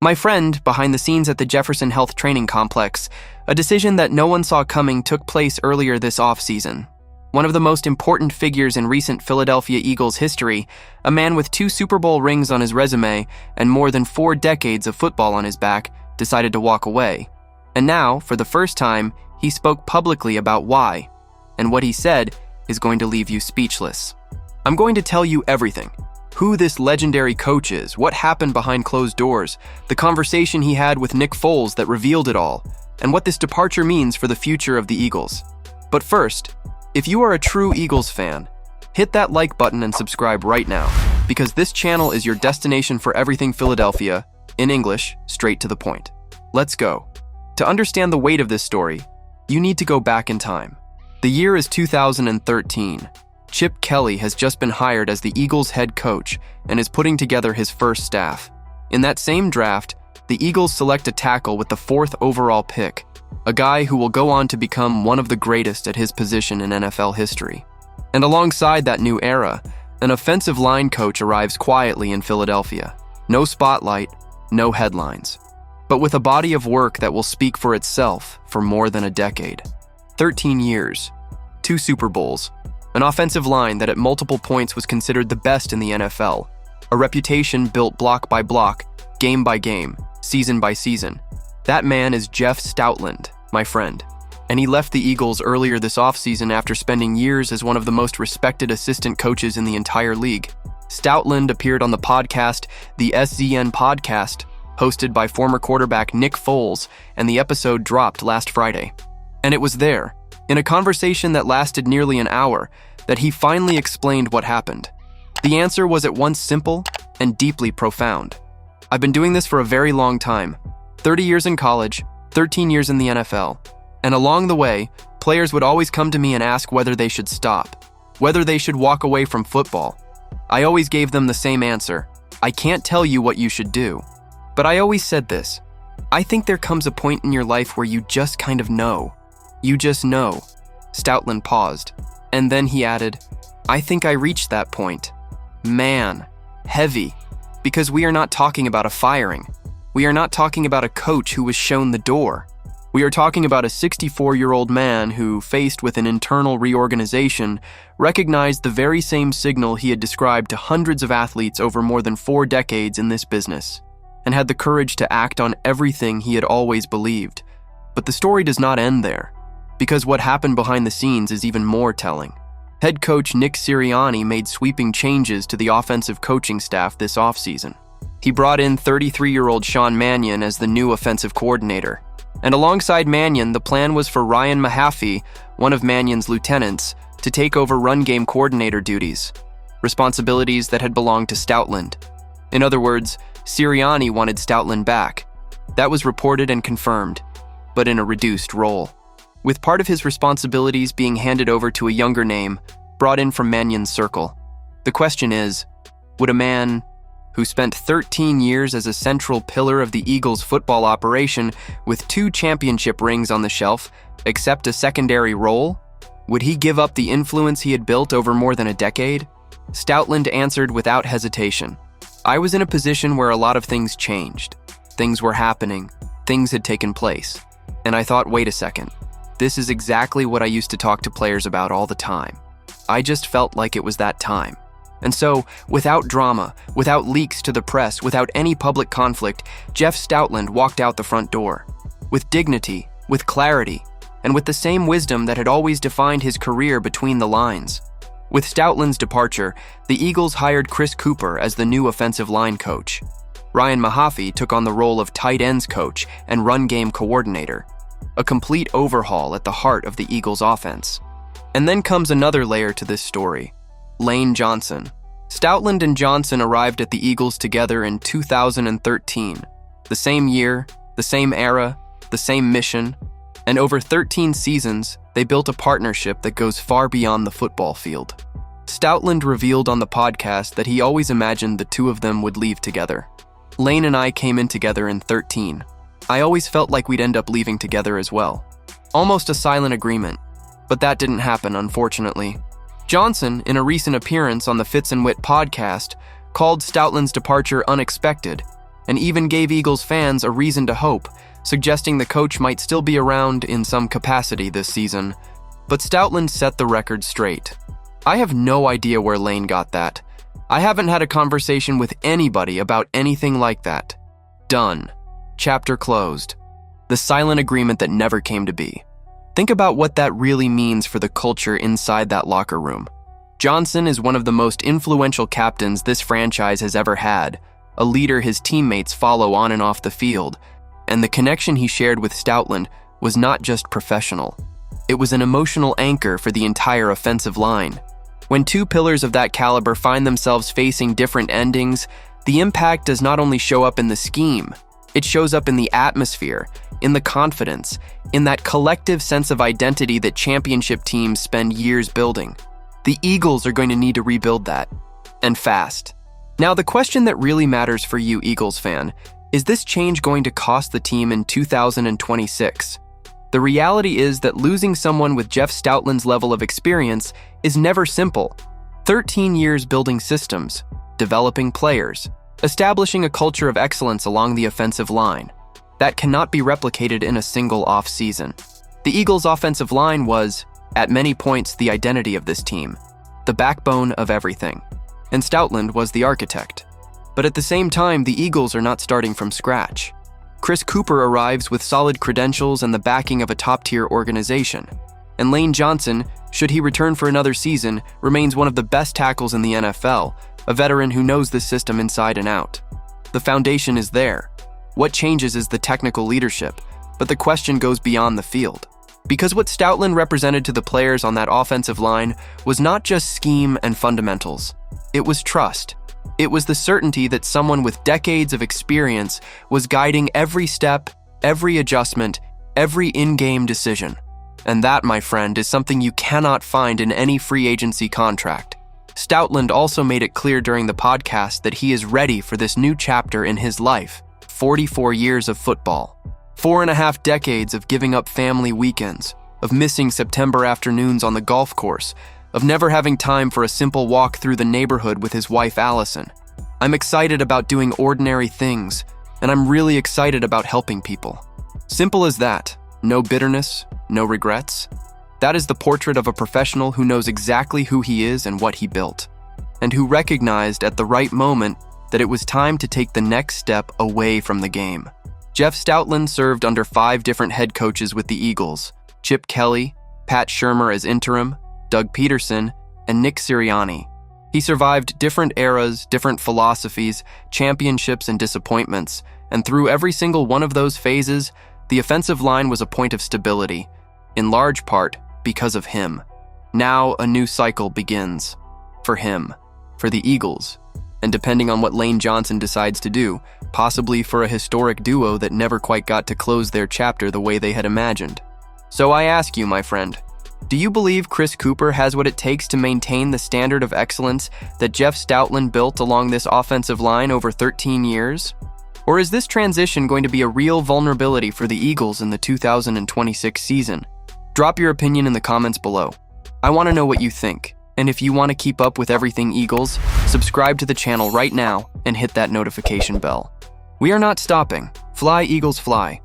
My friend, behind the scenes at the Jefferson Health Training Complex, a decision that no one saw coming took place earlier this offseason. One of the most important figures in recent Philadelphia Eagles history, a man with 2 Super Bowl rings on his resume and more than 4 decades of football on his back, decided to walk away. And now, for the first time, he spoke publicly about why. And what he said is going to leave you speechless. I'm going to tell you everything. Who this legendary coach is, what happened behind closed doors, the conversation he had with Nick Foles that revealed it all, and what this departure means for the future of the Eagles. But first, if you are a true Eagles fan, hit that like button and subscribe right now, because this channel is your destination for everything Philadelphia, in English, straight to the point. Let's go. To understand the weight of this story, you need to go back in time. The year is 2013. Chip Kelly has just been hired as the Eagles' head coach and is putting together his first staff. In that same draft, the Eagles select a tackle with the 4th overall pick, a guy who will go on to become one of the greatest at his position in NFL history. And alongside that new era, an offensive line coach arrives quietly in Philadelphia. No spotlight, no headlines, but with a body of work that will speak for itself for more than a decade. 13 years, 2 Super Bowls, an offensive line that at multiple points was considered the best in the NFL, a reputation built block by block, game by game, season by season. That man is Jeff Stoutland, my friend, and he left the Eagles earlier this offseason after spending years as one of the most respected assistant coaches in the entire league. Stoutland appeared on the podcast, the SZN Podcast, hosted by former quarterback Nick Foles, and the episode dropped last Friday. And it was there, in a conversation that lasted nearly an hour, that he finally explained what happened. The answer was at once simple and deeply profound. I've been doing this for a very long time, 30 years in college, 13 years in the NFL, and along the way, players would always come to me and ask whether they should stop, whether they should walk away from football. I always gave them the same answer: I can't tell you what you should do. But I always said this: I think there comes a point in your life where you just kind of know. You just know. Stoutland paused, and then he added, I think I reached that point. Man, heavy, because we are not talking about a firing. We are not talking about a coach who was shown the door. We are talking about a 64-year-old man who, faced with an internal reorganization, recognized the very same signal he had described to hundreds of athletes over more than 4 decades in this business, and had the courage to act on everything he had always believed. But the story does not end there, because what happened behind the scenes is even more telling. Head coach Nick Sirianni made sweeping changes to the offensive coaching staff this offseason. He brought in 33-year-old Sean Mannion as the new offensive coordinator. And alongside Mannion, the plan was for Ryan Mahaffey, one of Mannion's lieutenants, to take over run game coordinator duties, responsibilities that had belonged to Stoutland. In other words, Sirianni wanted Stoutland back. That was reported and confirmed, but in a reduced role, with part of his responsibilities being handed over to a younger name, brought in from Mannion's circle. The question is, would a man who spent 13 years as a central pillar of the Eagles' football operation with 2 championship rings on the shelf accept a secondary role? Would he give up the influence he had built over more than a decade? Stoutland answered without hesitation. I was in a position where a lot of things changed. Things were happening. Things had taken place. And I thought, wait a second. This is exactly what I used to talk to players about all the time. I just felt like it was that time. And so, without drama, without leaks to the press, without any public conflict, Jeff Stoutland walked out the front door. With dignity, with clarity, and with the same wisdom that had always defined his career between the lines. With Stoutland's departure, the Eagles hired Chris Kuper as the new offensive line coach. Ryan Mahaffey took on the role of tight ends coach and run game coordinator. A complete overhaul at the heart of the Eagles' offense. And then comes another layer to this story: Lane Johnson. Stoutland and Johnson arrived at the Eagles together in 2013. The same year, the same era, the same mission, and over 13 seasons, they built a partnership that goes far beyond the football field. Stoutland revealed on the podcast that he always imagined the 2 of them would leave together. Lane and I came in together in 13. I always felt like we'd end up leaving together as well. Almost a silent agreement, but that didn't happen, unfortunately. Johnson, in a recent appearance on the Fitz and Wit podcast, called Stoutland's departure unexpected and even gave Eagles fans a reason to hope, suggesting the coach might still be around in some capacity this season. But Stoutland set the record straight. I have no idea where Lane got that. I haven't had a conversation with anybody about anything like that. Done. Chapter closed. The silent agreement that never came to be. Think about what that really means for the culture inside that locker room. Johnson is one of the most influential captains this franchise has ever had, a leader his teammates follow on and off the field, and the connection he shared with Stoutland was not just professional. It was an emotional anchor for the entire offensive line. When two pillars of that caliber find themselves facing different endings, the impact does not only show up in the scheme, it shows up in the atmosphere, in the confidence, in that collective sense of identity that championship teams spend years building. The Eagles are going to need to rebuild that, and fast. Now, the question that really matters for you, Eagles fan, is this change going to cost the team in 2026? The reality is that losing someone with Jeff Stoutland's level of experience is never simple. 13 years building systems, developing players, establishing a culture of excellence along the offensive line. That cannot be replicated in a single offseason. The Eagles' offensive line was, at many points, the identity of this team, the backbone of everything. And Stoutland was the architect. But at the same time, the Eagles are not starting from scratch. Chris Kuper arrives with solid credentials and the backing of a top-tier organization. And Lane Johnson, should he return for another season, remains one of the best tackles in the NFL, a veteran who knows this system inside and out. The foundation is there. What changes is the technical leadership, but the question goes beyond the field. Because what Stoutland represented to the players on that offensive line was not just scheme and fundamentals. It was trust. It was the certainty that someone with decades of experience was guiding every step, every adjustment, every in-game decision. And that, my friend, is something you cannot find in any free agency contract. Stoutland also made it clear during the podcast that he is ready for this new chapter in his life. 44 years of football. 4.5 decades of giving up family weekends, of missing September afternoons on the golf course, of never having time for a simple walk through the neighborhood with his wife Allison. I'm excited about doing ordinary things, and I'm really excited about helping people. Simple as that. No bitterness, no regrets. That is the portrait of a professional who knows exactly who he is and what he built, and who recognized at the right moment that it was time to take the next step away from the game. Jeff Stoutland served under 5 different head coaches with the Eagles: Chip Kelly, Pat Shurmur as interim, Doug Peterson, and Nick Sirianni. He survived different eras, different philosophies, championships, and disappointments, and through every single one of those phases, the offensive line was a point of stability, in large part because of him. Now a new cycle begins. For him, for the Eagles, and depending on what Lane Johnson decides to do, possibly for a historic duo that never quite got to close their chapter the way they had imagined. So I ask you, my friend, do you believe Chris Kuper has what it takes to maintain the standard of excellence that Jeff Stoutland built along this offensive line over 13 years? Or is this transition going to be a real vulnerability for the Eagles in the 2026 season? Drop your opinion in the comments below. I want to know what you think. And if you want to keep up with everything Eagles, subscribe to the channel right now and hit that notification bell. We are not stopping. Fly, Eagles, fly.